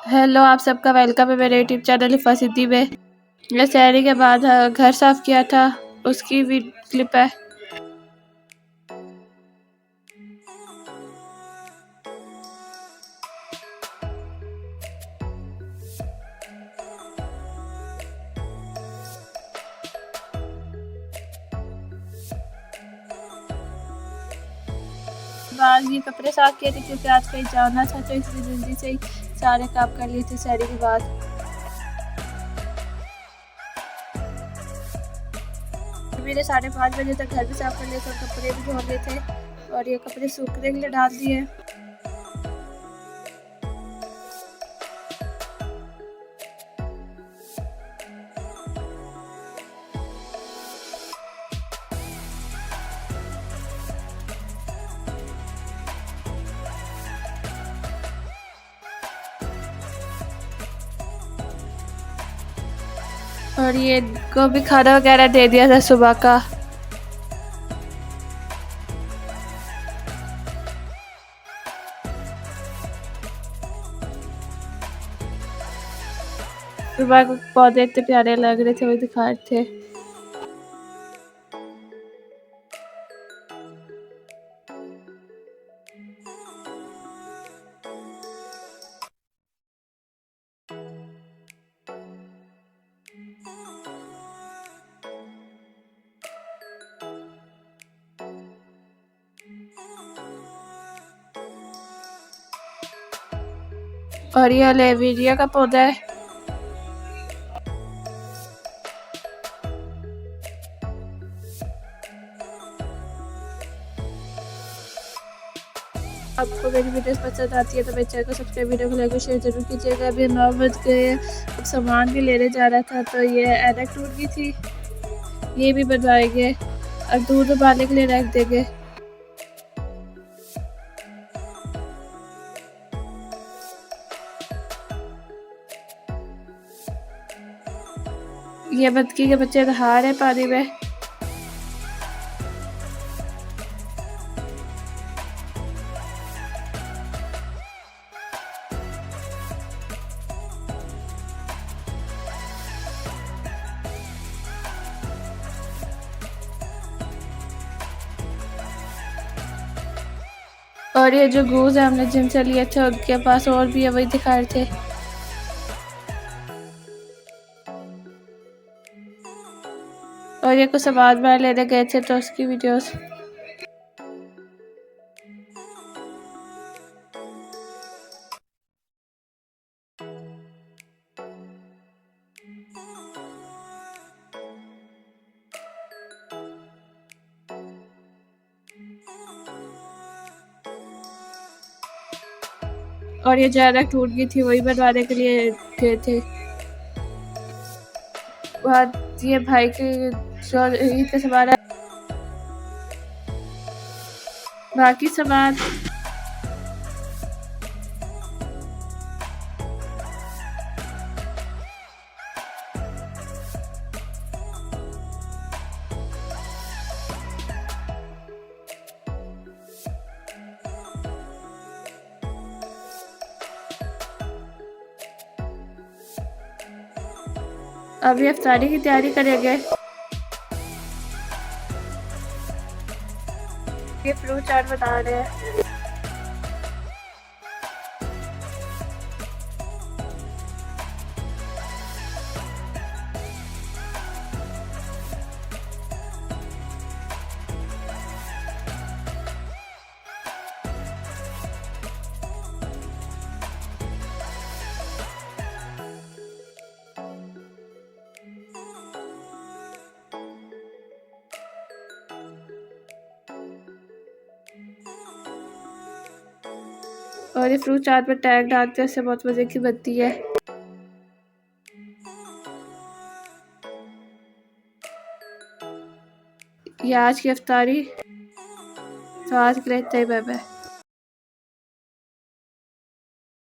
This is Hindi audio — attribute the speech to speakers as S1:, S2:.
S1: हेलो, आप सबका वेलकम है मेरे यूट्यूब चैनल इफ़ा सिद्दी में। मैं सहरी के बाद घर साफ़ किया था, उसकी भी क्लिप है। बाद ये कपड़े साफ़ किए थे क्योंकि आज कहीं जाना था, तो इसलिए जल्दी से ही सारे काम कर लिए थे सहरी के बाद। मेरे 5:30 बजे तक घर भी साफ़ कर लिए थे और कपड़े भी धो लिए थे और ये कपड़े सूखने के लिए डाल दिए। और ये को भी खाना वगैरह दे दिया था सुबह का। सुबह को पौधे इतने प्यारे लग रहे थे, वो दिखा रहे थे। और ये लेविरिया का पौधा है। आपको मेरी वीडियोस पसंद आती है तो मेरे चैनल को सब्सक्राइब, वीडियो को लाइक और शेयर जरूर कीजिएगा। अभी 9 बज गए, अब सामान भी लेने जाना था, तो ये ऐनक टूट गई थी, ये भी बनवाएंगे। अब दूध उबालने के लिए रख देंगे। ये बतकी के बच्चे नहा रहे पानी में। और ये जो गूज है हमने जिम से लिए थे, उनके पास और भी है, वही दिखा रहे थे। और ये कुछ सामान बाहर लेने गए थे तो उसकी वीडियोस। और ये जो ऐनक टूट गई थी, वही बनवाने के लिए गए थे। वहाँ ये भाई के जो ईद का सामान है, बाकी सामान अभी इफ्तारी की तैयारी करेंगे। ये फ्रूट चाट बता रहे हैं। और ये फ्रूट चाट पर टैग डालते हैं, इससे बहुत मज़े की बनती है। ये आज की इफ्तारी, तो आज के लिए इतना ही। Bye bye.